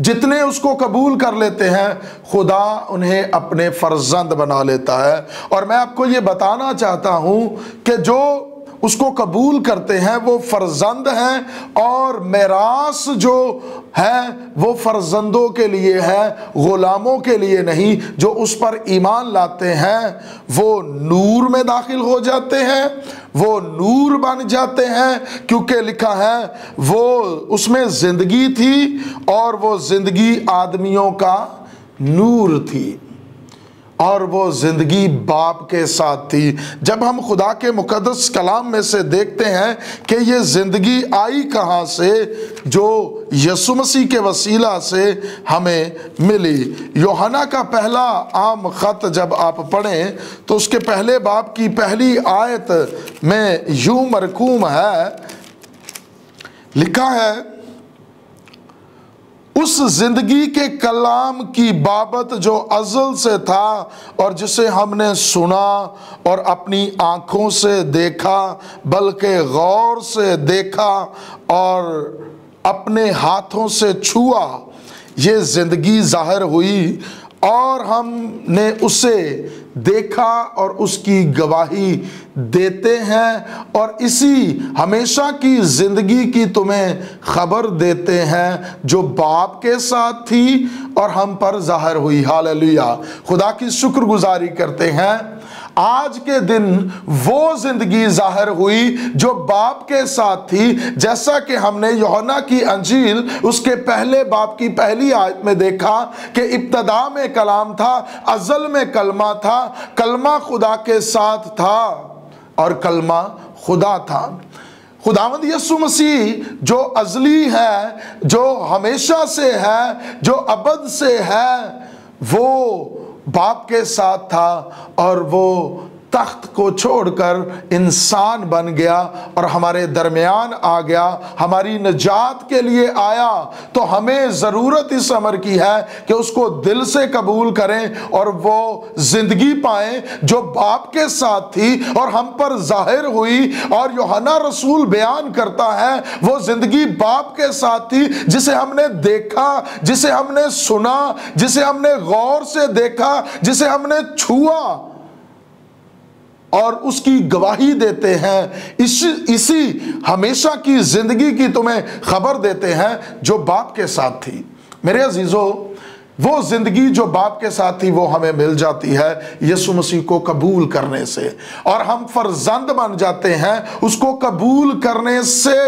جتنے اس کو قبول کر لیتے ہیں خدا انہیں اپنے فرزند بنا لیتا ہے۔ اور میں آپ کو یہ بتانا چاہتا ہوں کہ جو اس کو قبول کرتے ہیں وہ فرزند ہیں، اور میراث جو ہے وہ فرزندوں کے لیے ہے، غلاموں کے لیے نہیں۔ جو اس پر ایمان لاتے ہیں وہ نور میں داخل ہو جاتے ہیں، وہ نور بن جاتے ہیں، کیونکہ لکھا ہے وہ اس میں زندگی تھی اور وہ زندگی آدمیوں کا نور تھی، اور وہ زندگی باپ کے ساتھ تھی۔ جب ہم خدا کے مقدس کلام میں سے دیکھتے ہیں کہ یہ زندگی آئی کہاں سے، جو یسوع مسیح کے وسیلہ سے ہمیں ملی۔ یوحنا کا پہلا عام خط جب آپ پڑھیں تو اس کے پہلے باب کی پہلی آیت میں یوں مرقوم ہے، لکھا ہے اس زندگی کے کلام کی بابت جو ازل سے تھا اور جسے ہم نے سنا اور اپنی آنکھوں سے دیکھا، بلکہ غور سے دیکھا اور اپنے ہاتھوں سے چھوا، یہ زندگی ظاہر ہوئی اور ہم نے اسے دیکھا اور اس کی گواہی دیتے ہیں، اور اسی ہمیشہ کی زندگی کی تمہیں خبر دیتے ہیں جو باپ کے ساتھ تھی اور ہم پر ظاہر ہوئی۔ ہاللیلویا، خدا کی شکر گزاری کرتے ہیں۔ آج کے دن وہ زندگی ظاہر ہوئی جو باپ کے ساتھ تھی، جیسا کہ ہم نے یوحنا کی انجیل اس کے پہلے باب کی پہلی آیت میں دیکھا کہ ابتدا میں کلام تھا، ازل میں کلمہ تھا، کلمہ خدا کے ساتھ تھا اور کلمہ خدا تھا۔ خداوند یسوع مسیح جو ازلی ہے، جو ہمیشہ سے ہے، جو ابد سے ہے، وہ باپ کے ساتھ تھا اور وہ تخت کو چھوڑ کر انسان بن گیا اور ہمارے درمیان آ گیا، ہماری نجات کے لیے آیا۔ تو ہمیں ضرورت اس امر کی ہے کہ اس کو دل سے قبول کریں اور وہ زندگی پائیں جو باپ کے ساتھ تھی اور ہم پر ظاہر ہوئی۔ اور یوحنا رسول بیان کرتا ہے وہ زندگی باپ کے ساتھ تھی جسے ہم نے دیکھا، جسے ہم نے سنا، جسے ہم نے غور سے دیکھا، جسے ہم نے چھوا، اور اس کی گواہی دیتے ہیں۔ اسی ہمیشہ کی زندگی کی تمہیں خبر دیتے ہیں جو باپ کے ساتھ تھی۔ میرے عزیزو، وہ زندگی جو باپ کے ساتھ تھی وہ ہمیں مل جاتی ہے یسوع مسیح کو قبول کرنے سے، اور ہم فرزند بن جاتے ہیں اس کو قبول کرنے سے۔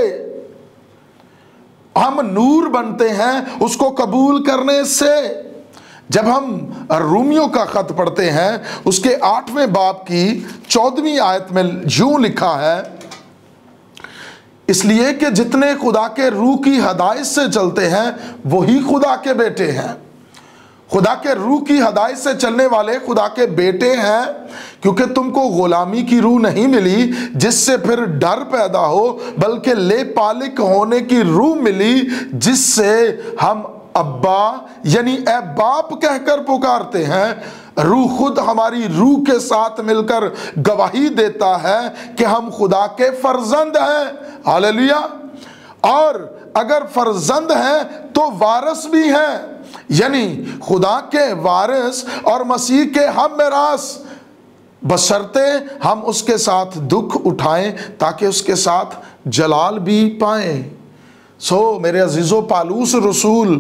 ہم نور بنتے ہیں اس کو قبول کرنے سے۔ جب ہم رومیوں کا خط پڑھتے ہیں اس کے 8ویں باب کی 14ویں آیت میں یوں لکھا ہے، اس لیے کہ جتنے خدا کے روح کی ہدایت سے چلتے ہیں وہی خدا کے بیٹے ہیں۔ خدا کے روح کی ہدایت سے چلنے والے خدا کے بیٹے ہیں، کیونکہ تم کو غلامی کی روح نہیں ملی جس سے پھر ڈر پیدا ہو، بلکہ لے پالک ہونے کی روح ملی جس سے ہم ابا یعنی اے باپ کہہ کر پکارتے ہیں۔ روح خود ہماری روح کے ساتھ مل کر گواہی دیتا ہے کہ ہم خدا کے فرزند ہیں۔ ہاللیلویا۔ اور اگر فرزند ہیں تو وارث بھی ہیں، یعنی خدا کے وارث اور مسیح کے ہم میراث، بشرطے ہم اس کے ساتھ دکھ اٹھائیں تاکہ اس کے ساتھ جلال بھی پائیں۔ میرے عزیزو، پالوس رسول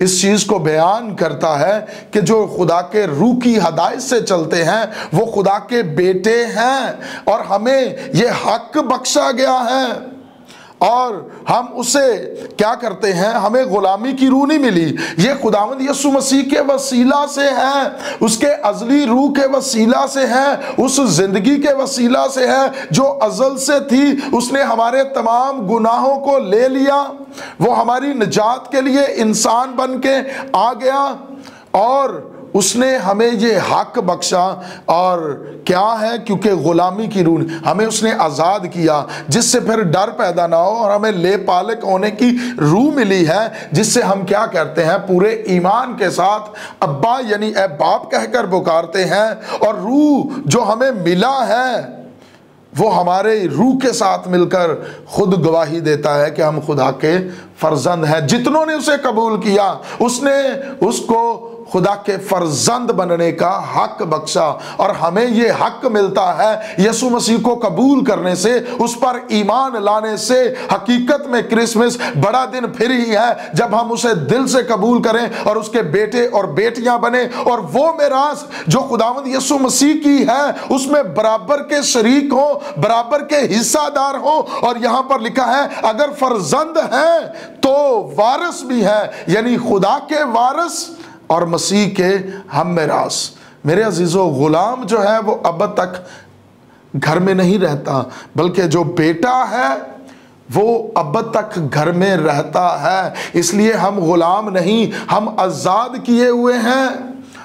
اس چیز کو بیان کرتا ہے کہ جو خدا کے روح کی ہدایت سے چلتے ہیں وہ خدا کے بیٹے ہیں، اور ہمیں یہ حق بخشا گیا ہے، اور ہم اسے کیا کرتے ہیں، ہمیں غلامی کی روح نہیں ملی، یہ خداوند یسوع مسیح کے وسیلہ سے ہے، اس کے ازلی روح کے وسیلہ سے ہے، اس زندگی کے وسیلہ سے ہے جو ازل سے تھی۔ اس نے ہمارے تمام گناہوں کو لے لیا، وہ ہماری نجات کے لیے انسان بن کے آ گیا، اور اس نے ہمیں یہ حق بخشا، اور کیا ہے، کیونکہ غلامی کی روح ہمیں اس نے آزاد کیا جس سے پھر ڈر پیدا نہ ہو، اور ہمیں لے پالک ہونے کی روح ملی ہے جس سے ہم کیا کرتے ہیں، پورے ایمان کے ساتھ ابا یعنی اے باپ کہہ کر پکارتے ہیں۔ اور روح جو ہمیں ملا ہے وہ ہمارے روح کے ساتھ مل کر خود گواہی دیتا ہے کہ ہم خدا کے فرزند ہیں۔ جتنوں نے اسے قبول کیا اس نے اس کو خدا کے فرزند بننے کا حق بخشا، اور ہمیں یہ حق ملتا ہے یسوع مسیح کو قبول کرنے سے، اس پر ایمان لانے سے۔ حقیقت میں کرسمس بڑا دن پھر ہی ہے جب ہم اسے دل سے قبول کریں اور اس کے بیٹے اور بیٹیاں بنیں، اور وہ میراث جو خداوند یسوع مسیح کی ہے اس میں برابر کے شریک ہوں، برابر کے حصہ دار ہوں۔ اور یہاں پر لکھا ہے اگر فرزند ہیں تو وارث بھی ہے، یعنی خدا کے وارث اور مسیح کے ہم میراث۔ میرے عزیزو، غلام جو ہے وہ اب تک گھر میں نہیں رہتا، بلکہ جو بیٹا ہے وہ اب تک گھر میں رہتا ہے۔ اس لیے ہم غلام نہیں، ہم آزاد کیے ہوئے ہیں،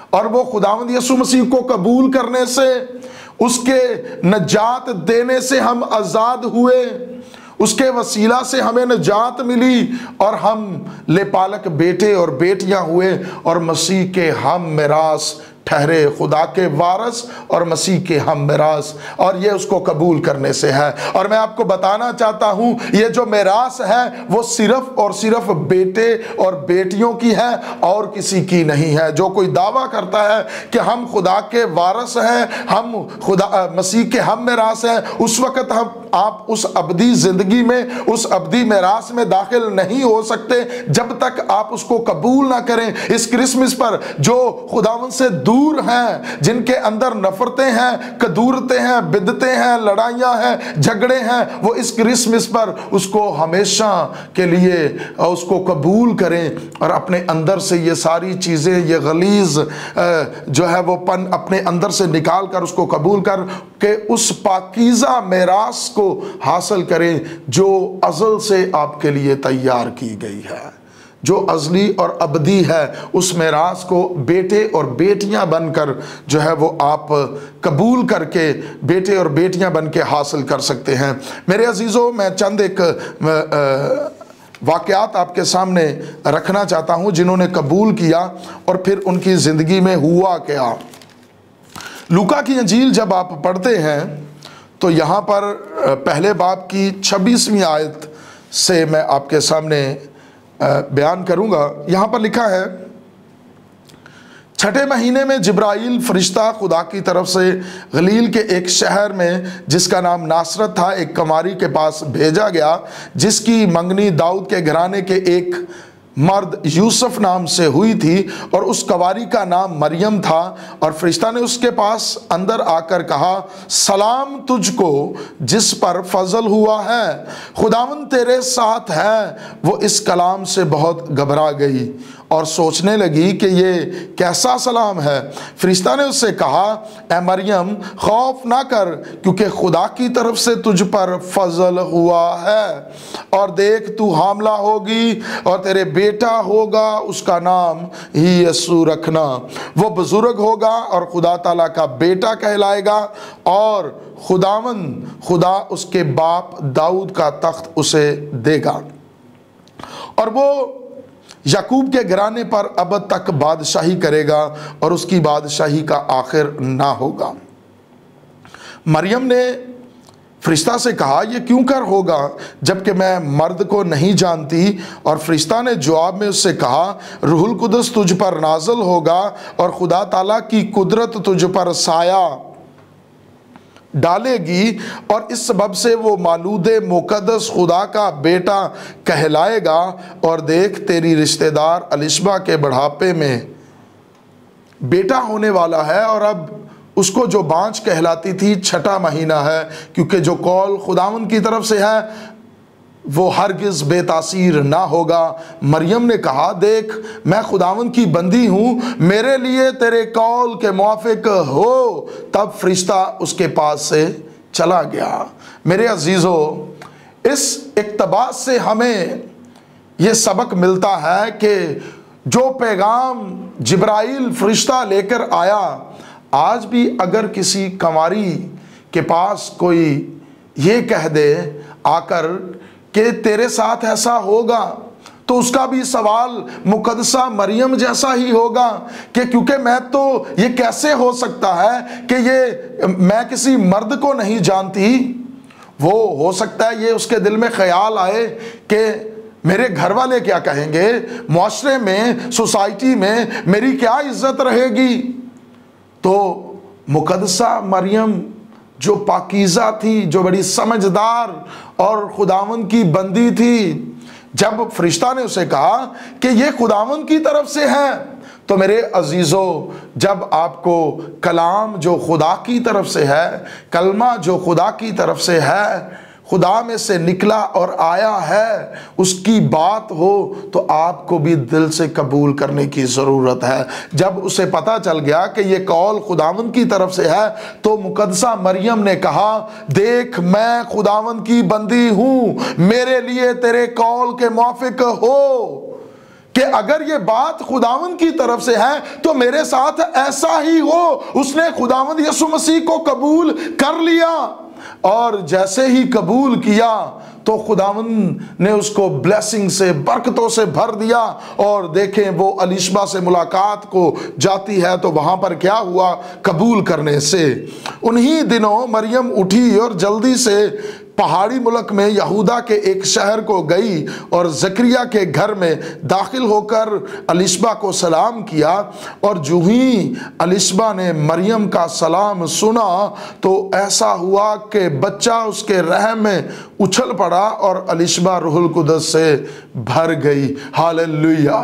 اور وہ خداوند یسوع مسیح کو قبول کرنے سے، اس کے نجات دینے سے ہم آزاد ہوئے، اس کے وسیلہ سے ہمیں نجات ملی، اور ہم لے پالک بیٹے اور بیٹیاں ہوئے، اور مسیح کے ہم میراث ٹھہرے، خدا کے وارث اور مسیح کے ہم میراث، اور یہ اس کو قبول کرنے سے ہے۔ اور میں آپ کو بتانا چاہتا ہوں یہ جو میراث ہے وہ صرف اور صرف بیٹے اور بیٹیوں کی ہے، اور کسی کی نہیں ہے۔ جو کوئی دعویٰ کرتا ہے کہ ہم خدا کے وارث ہیں، ہم خدا مسیح کے ہم میراث ہیں، اس وقت آپ اس ابدی زندگی میں، اس ابدی میراث میں داخل نہیں ہو سکتے جب تک آپ اس کو قبول نہ کریں۔ اس کرسمس پر جو خداوند سے دور ہیں، جن کے اندر نفرتیں ہیں، کدورتیں ہیں، بدتیں ہیں، لڑائیاں ہیں، جھگڑے ہیں، وہ اس کرسمس پر اس کو ہمیشہ کے لیے اس کو قبول کریں، اور اپنے اندر سے یہ ساری چیزیں، یہ غلیظ جو ہے وہ پن اپنے اندر سے نکال کر اس کو قبول کر کہ اس پاکیزہ میراث کو حاصل کریں جو ازل سے آپ کے لیے تیار کی گئی ہے، جو ازلی اور ابدی ہے۔ اس میراث کو بیٹے اور بیٹیاں بن کر جو ہے وہ آپ قبول کر کے بیٹے اور بیٹیاں بن کے حاصل کر سکتے ہیں۔ میرے عزیزو، میں چند ایک واقعات آپ کے سامنے رکھنا چاہتا ہوں جنہوں نے قبول کیا اور پھر ان کی زندگی میں ہوا کیا۔ لوکا کی انجیل جب آپ پڑھتے ہیں تو یہاں پر پہلے باب کی 26ویں آیت سے میں آپ کے سامنے بیان کروں گا۔ یہاں پر لکھا ہے، چھٹے مہینے میں جبرائیل فرشتہ خدا کی طرف سے گلیل کے ایک شہر میں جس کا نام ناصرت تھا ایک کماری کے پاس بھیجا گیا، جس کی منگنی داؤد کے گھرانے کے ایک مرد یوسف نام سے ہوئی تھی، اور اس کنواری کا نام مریم تھا۔ اور فرشتہ نے اس کے پاس اندر آ کر کہا، سلام تجھ کو جس پر فضل ہوا ہے، خداوند تیرے ساتھ ہے۔ وہ اس کلام سے بہت گھبرا گئی اور سوچنے لگی کہ یہ کیسا سلام ہے۔ فرشتہ نے اس سے کہا، اے مریم خوف نہ کر، کیونکہ خدا کی طرف سے تجھ پر فضل ہوا ہے، اور دیکھ تو حاملہ ہوگی اور تیرے بیٹا ہوگا، اس کا نام ہی یسوع رکھنا۔ وہ بزرگ ہوگا اور خدا تعالیٰ کا بیٹا کہلائے گا، اور خدا اس کے باپ داؤد کا تخت اسے دے گا، اور وہ یعقوب کے گھرانے پر اب تک بادشاہی کرے گا، اور اس کی بادشاہی کا آخر نہ ہوگا۔ مریم نے فرشتہ سے کہا، یہ کیوں کر ہوگا جبکہ میں مرد کو نہیں جانتی؟ اور فرشتہ نے جواب میں اس سے کہا، روح القدس تجھ پر نازل ہوگا، اور خدا تعالیٰ کی قدرت تجھ پر سایہ ڈالے گی، اور اس سبب سے وہ مولود مقدس خدا کا بیٹا کہلائے گا۔ اور دیکھ تیری رشتہ دار الشبہ کے بڑھاپے میں بیٹا ہونے والا ہے، اور اب اس کو جو بانجھ کہلاتی تھی 6واں مہینہ ہے، کیونکہ جو قول خداوند کی طرف سے ہے وہ ہرگز بے تاثیر نہ ہوگا۔ مریم نے کہا، دیکھ میں خداوند کی بندی ہوں، میرے لیے تیرے قول کے موافق ہو۔ تب فرشتہ اس کے پاس سے چلا گیا۔ میرے عزیزو، اس اقتباس سے ہمیں یہ سبق ملتا ہے کہ جو پیغام جبرائیل فرشتہ لے کر آیا، آج بھی اگر کسی کنواری کے پاس کوئی یہ کہہ دے آ کر کہ تیرے ساتھ ایسا ہوگا، تو اس کا بھی سوال مقدسہ مریم جیسا ہی ہوگا کہ کیونکہ میں تو یہ کیسے ہو سکتا ہے کہ یہ میں کسی مرد کو نہیں جانتی، وہ ہو سکتا ہے یہ اس کے دل میں خیال آئے کہ میرے گھر والے کیا کہیں گے، معاشرے میں، سوسائٹی میں میری کیا عزت رہے گی۔ تو مقدسہ مریم جو پاکیزہ تھی، جو بڑی سمجھدار اور خداوند کی بندی تھی، جب فرشتہ نے اسے کہا کہ یہ خداوند کی طرف سے ہے، تو میرے عزیزو، جب آپ کو کلام جو خدا کی طرف سے ہے، کلمہ جو خدا کی طرف سے ہے، خدا میں سے نکلا اور آیا ہے، اس کی بات ہو تو آپ کو بھی دل سے قبول کرنے کی ضرورت ہے۔ جب اسے پتہ چل گیا کہ یہ قول خداوند کی طرف سے ہے، تو مقدسہ مریم نے کہا، دیکھ میں خداوند کی بندی ہوں، میرے لیے تیرے قول کے موافق ہو، کہ اگر یہ بات خداوند کی طرف سے ہے تو میرے ساتھ ایسا ہی ہو۔ اس نے خداوند یسوع مسیح کو قبول کر لیا، اور جیسے ہی قبول کیا تو خداوند نے اس کو بلیسنگ سے، برکتوں سے بھر دیا۔ اور دیکھیں وہ الیشبا سے ملاقات کو جاتی ہے تو وہاں پر کیا ہوا؟ قبول کرنے سے انہی دنوں مریم اٹھی اور جلدی سے پہاڑی ملک میں یہودا کے ایک شہر کو گئی اور زکریا کے گھر میں داخل ہو کر الیشبا کو سلام کیا۔ اور جو ہی الیشبا نے مریم کا سلام سنا تو ایسا ہوا کہ بچہ اس کے رحم میں اچھل پڑا اور الیشبا روح القدس سے بھر گئی۔ ہاللیلویہ۔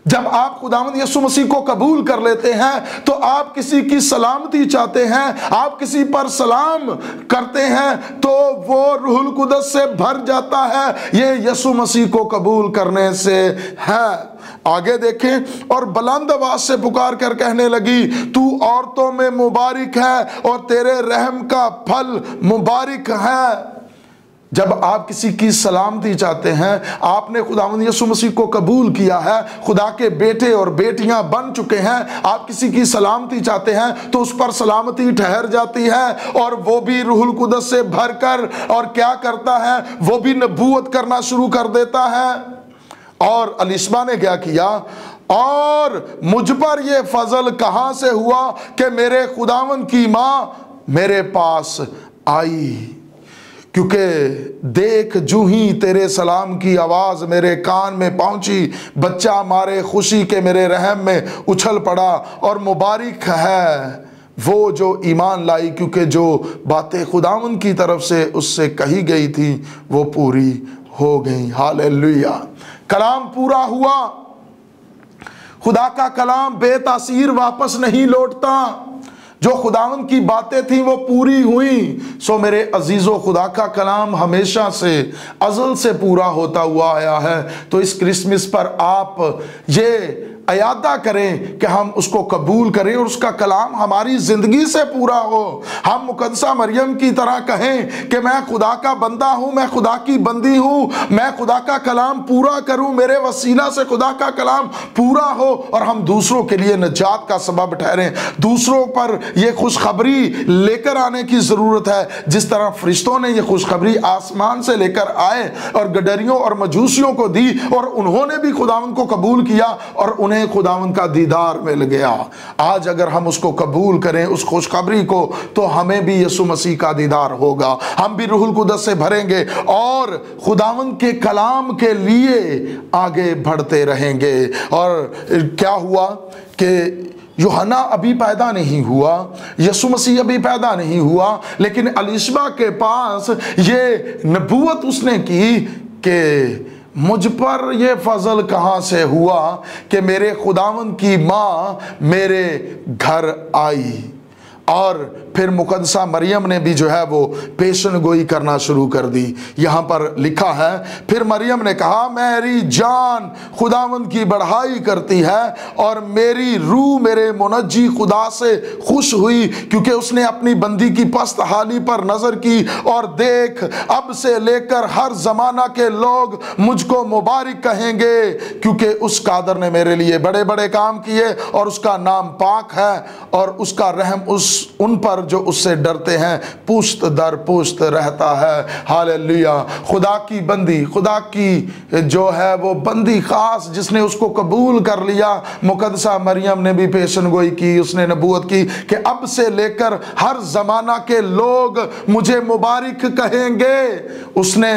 جب آپ خداوند یسوع مسیح کو قبول کر لیتے ہیں تو آپ کسی کی سلامتی چاہتے ہیں، آپ کسی پر سلام کرتے ہیں تو وہ روح القدس سے بھر جاتا ہے۔ یہ یسوع مسیح کو قبول کرنے سے ہے۔ آگے دیکھیں، اور بلند آواز سے پکار کر کہنے لگی، تو عورتوں میں مبارک ہے اور تیرے رحم کا پھل مبارک ہے۔ جب آپ کسی کی سلامتی چاہتے ہیں، آپ نے خداوند یسوع مسیح کو قبول کیا ہے، خدا کے بیٹے اور بیٹیاں بن چکے ہیں، آپ کسی کی سلامتی چاہتے ہیں تو اس پر سلامتی ٹھہر جاتی ہے، اور وہ بھی روح القدس سے بھر کر اور کیا کرتا ہے؟ وہ بھی نبوت کرنا شروع کر دیتا ہے۔ اور الیشبا نے کیا کیا؟ اور مجھ پر یہ فضل کہاں سے ہوا کہ میرے خداوند کی ماں میرے پاس آئی؟ کیونکہ دیکھ جو ہی تیرے سلام کی آواز میرے کان میں پہنچی، بچہ مارے خوشی کے میرے رحم میں اچھل پڑا، اور مبارک ہے وہ جو ایمان لائی، کیونکہ جو باتیں خداوند کی طرف سے اس سے کہی گئی تھی وہ پوری ہو گئی۔ ہاللیلویہ۔ کلام پورا ہوا۔ خدا کا کلام بے تاثیر واپس نہیں لوٹتا۔ جو خداوند کی باتیں تھیں وہ پوری ہوئیں۔ سو میرے عزیزو، خدا کا کلام ہمیشہ سے، ازل سے پورا ہوتا ہوا آیا ہے۔ تو اس کرسمس پر آپ یہ اعادہ کریں کہ ہم اس کو قبول کریں اور اس کا کلام ہماری زندگی سے پورا ہو۔ ہم مقدسہ مریم کی طرح کہیں کہ میں خدا کا بندہ ہوں، میں خدا کی بندی ہوں، میں خدا کا کلام پورا کروں، میرے وسیلہ سے خدا کا کلام پورا ہو، اور ہم دوسروں کے لیے نجات کا سبب ٹھہریں۔ دوسروں پر یہ خوشخبری لے کر آنے کی ضرورت ہے، جس طرح فرشتوں نے یہ خوشخبری آسمان سے لے کر آئے اور گڈریوں اور مجوسیوں کو دی، اور انہوں نے بھی خداوند کو قبول کیا اور انہیں خداوند کا دیدار مل گیا۔ آج اگر ہم اس کو قبول کریں، اس خوشخبری کو، تو ہمیں بھی یسوع مسیح کا دیدار ہوگا، ہم بھی روح القدس سے بھریں گے اور خداوند کے کلام کے لیے آگے بڑھتے رہیں گے۔ اور کیا ہوا کہ یوحنا ابھی پیدا نہیں ہوا، یسوع مسیح ابھی پیدا نہیں ہوا، لیکن الیشبا کے پاس یہ نبوت اس نے کی کہ مجھ پر یہ فضل کہاں سے ہوا کہ میرے خداوند کی ماں میرے گھر آئی۔ اور پھر مقدسہ مریم نے بھی جو ہے وہ پیشن گوئی کرنا شروع کر دی۔ یہاں پر لکھا ہے، پھر مریم نے کہا، میری جان خداوند کی بڑھائی کرتی ہے اور میری روح میرے منجی خدا سے خوش ہوئی، کیونکہ اس نے اپنی بندی کی پست حالی پر نظر کی، اور دیکھ اب سے لے کر ہر زمانہ کے لوگ مجھ کو مبارک کہیں گے، کیونکہ اس قادر نے میرے لیے بڑے بڑے کام کیے اور اس کا نام پاک ہے اور اس کا رحم ان پر جو اس سے ڈرتے ہیں پشت در پشت رہتا ہے۔ ہاللیلویا۔ خدا کی بندی، خدا کی جو ہے وہ بندی خاص جس نے اس کو قبول کر لیا، مقدسہ مریم نے بھی پیشن گوئی کی، اس نے نبوت کی کہ اب سے لے کر ہر زمانہ کے لوگ مجھے مبارک کہیں گے۔ اس نے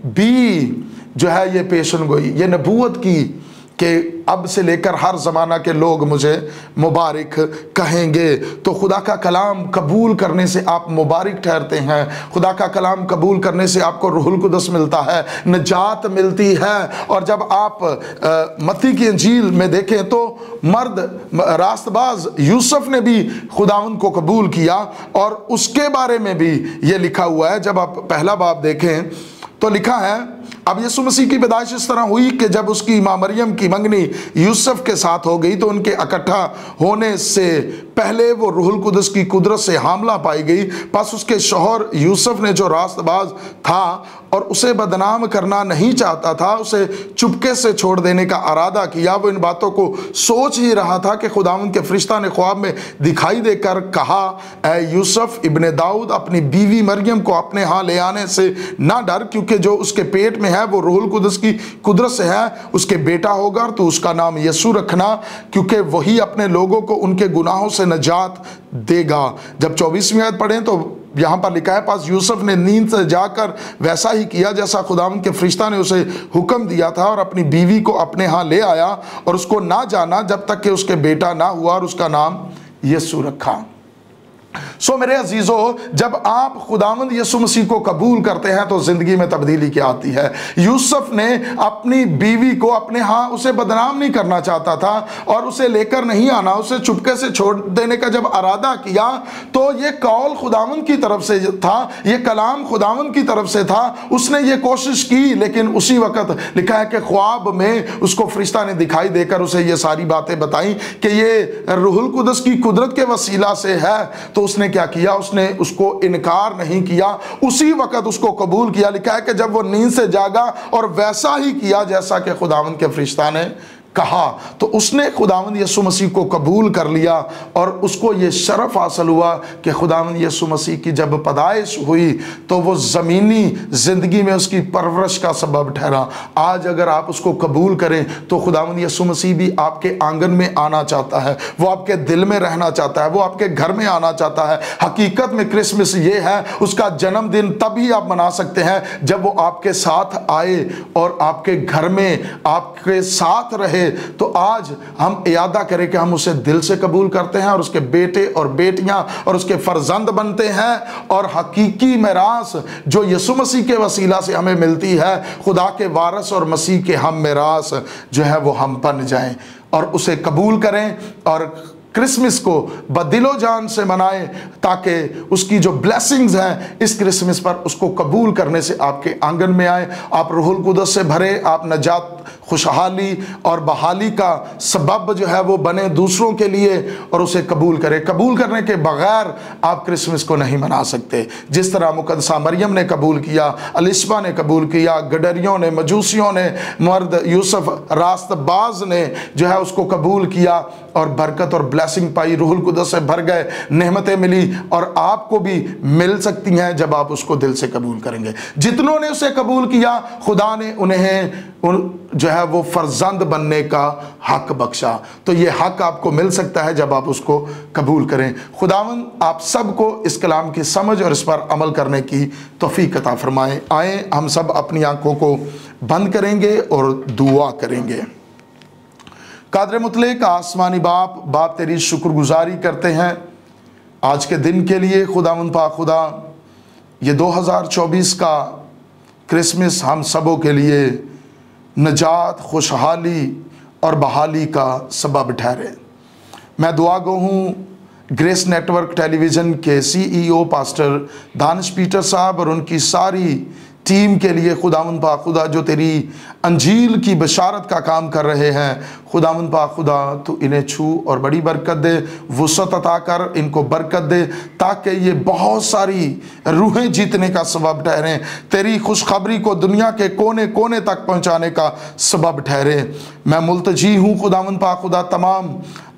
بھی جو ہے یہ پیشن گوئی، یہ نبوت کی کہ اب سے لے کر ہر زمانہ کے لوگ مجھے مبارک کہیں گے۔ تو خدا کا کلام قبول کرنے سے آپ مبارک ٹھہرتے ہیں، خدا کا کلام قبول کرنے سے آپ کو روح القدس ملتا ہے، نجات ملتی ہے۔ اور جب آپ متی کی انجیل میں دیکھیں تو مرد راست باز یوسف نے بھی خداوند کو قبول کیا، اور اس کے بارے میں بھی یہ لکھا ہوا ہے۔ جب آپ پہلا باب دیکھیں تو لکھا ہے، اب یسوع مسیح کی پیدائش اس طرح ہوئی کہ جب اس کی ماں مریم کی منگنی یوسف کے ساتھ ہو گئی تو ان کے اکٹھا ہونے سے پہلے وہ روح القدس کی قدرت سے حاملہ پائی گئی۔ پس اس کے شوہر یوسف نے جو راست باز تھا اور اسے بدنام کرنا نہیں چاہتا تھا، اسے چپکے سے چھوڑ دینے کا ارادہ کیا۔ وہ ان باتوں کو سوچ ہی رہا تھا کہ خداوند کے فرشتہ نے خواب میں دکھائی دے کر کہا، اے یوسف ابن داؤد، اپنی بیوی مریم کو اپنے ہاں لے آنے سے نہ ڈر، کیونکہ جو اس کے پیٹ میں ہے وہ روح القدس کی قدرت سے ہے۔ اس کے بیٹا ہوگا تو اس کا نام یسوع رکھنا، کیونکہ وہی اپنے لوگوں کو ان کے گناہوں سے نجات دے گا۔ جب 24ویں آیت پڑھیں تو یہاں پر لکھا ہے، پس یوسف نے نیند سے جا کر ویسا ہی کیا جیسا خداوند کے فرشتہ نے اسے حکم دیا تھا، اور اپنی بیوی کو اپنے ہاں لے آیا اور اس کو نہ جانا جب تک کہ اس کے بیٹا نہ ہوا، اور اس کا نام یسوع رکھا۔ سو میرے عزیزو، جب آپ خداوند یسوع مسیح کو قبول کرتے ہیں تو زندگی میں تبدیلی کیا آتی ہے۔ یوسف نے اپنی بیوی کو اپنے ہاں، اسے بدنام نہیں کرنا چاہتا تھا اور اسے لے کر نہیں آنا، اسے چپکے سے چھوڑ دینے کا جب ارادہ کیا تو یہ قول خداوند کی طرف سے تھا، یہ کلام خداوند کی طرف سے تھا۔ اس نے یہ کوشش کی، لیکن اسی وقت لکھا ہے کہ خواب میں اس کو فرشتہ نے دکھائی دے کر اسے یہ ساری باتیں بتائیں کہ یہ روح القدس کی قدرت کے وسیلہ سے ہے۔ تو اس نے کیا کیا؟ اس نے اس کو انکار نہیں کیا، اسی وقت اس کو قبول کیا۔ لکھا ہے کہ جب وہ نیند سے جاگا اور ویسا ہی کیا جیسا کہ خداوند کے فرشتہ نے کہا، تو اس نے خداوند یسوع مسیح کو قبول کر لیا، اور اس کو یہ شرف حاصل ہوا کہ خداوند یسوع مسیح کی جب پیدائش ہوئی تو وہ زمینی زندگی میں اس کی پرورش کا سبب ٹھہرا۔ آج اگر آپ اس کو قبول کریں تو خداوند یسوع مسیح بھی آپ کے آنگن میں آنا چاہتا ہے، وہ آپ کے دل میں رہنا چاہتا ہے، وہ آپ کے گھر میں آنا چاہتا ہے۔ حقیقت میں کرسمس یہ ہے، اس کا جنم دن تبھی آپ منا سکتے ہیں جب وہ آپ کے ساتھ آئے اور آپ کے گھر میں آپ کے ساتھ رہے۔ تو آج ہم اعادہ کریں کہ ہم اسے دل سے قبول کرتے ہیں اور اس کے بیٹے اور بیٹیاں اور اس کے فرزند بنتے ہیں، اور حقیقی میراث جو یسوع مسیح کے وسیلہ سے ہمیں ملتی ہے، خدا کے وارث اور مسیح کے ہم میراث جو ہے وہ ہم بن جائیں اور اسے قبول کریں، اور کرسمس کو بدل و جان سے منائیں تاکہ اس کی جو بلیسنگز ہیں اس کرسمس پر اس کو قبول کرنے سے آپ کے آنگن میں آئیں، آپ روح القدس سے بھرے، آپ نجات، خوشحالی اور بحالی کا سبب جو ہے وہ بنے دوسروں کے لیے، اور اسے قبول کریں۔ قبول کرنے کے بغیر آپ کرسمس کو نہیں منا سکتے۔ جس طرح مقدسہ مریم نے قبول کیا، الشبہ نے قبول کیا، گڈریوں نے، مجوسیوں نے، مرد یوسف راست باز نے جو ہے اس کو قبول کیا اور برکت اور بلیسنگ پائی، روح القدس سے بھر گئے، نعمتیں ملی، اور آپ کو بھی مل سکتی ہیں جب آپ اس کو دل سے قبول کریں گے۔ جتنوں نے اسے قبول کیا، خدا نے انہیں جو ہے وہ فرزند بننے کا حق بخشا۔ تو یہ حق آپ کو مل سکتا ہے جب آپ اس کو قبول کریں۔ خداوند آپ سب کو اس کلام کی سمجھ اور اس پر عمل کرنے کی توفیق عطا فرمائے۔ آئیں ہم سب اپنی آنکھوں کو بند کریں گے اور دعا کریں گے۔ قادر مطلق آسمانی باپ تیری شکر گزاری کرتے ہیں آج کے دن کے لیے۔ خداوند پاک خدا، یہ 2024 کا کرسمس ہم سبوں کے لیے نجات، خوشحالی اور بحالی کا سبب ٹھہرے۔ میں دعا گو ہوں گریس نیٹ ورک ٹیلی ویژن کے CEO پاسٹر دانش پیٹر صاحب اور ان کی ساری ٹیم کے لیے۔ خداوند پاک خدا جو تیری انجیل کی بشارت کا کام کر رہے ہیں، خداوند پاک خدا تو انہیں چھو اور بڑی برکت دے، وسعت عطا کر، ان کو برکت دے تاکہ یہ بہت ساری روحیں جیتنے کا سبب ٹھہریں، تیری خوشخبری کو دنیا کے کونے کونے تک پہنچانے کا سبب ٹھہرے۔ میں ملتجی ہوں خداوند پاک خدا تمام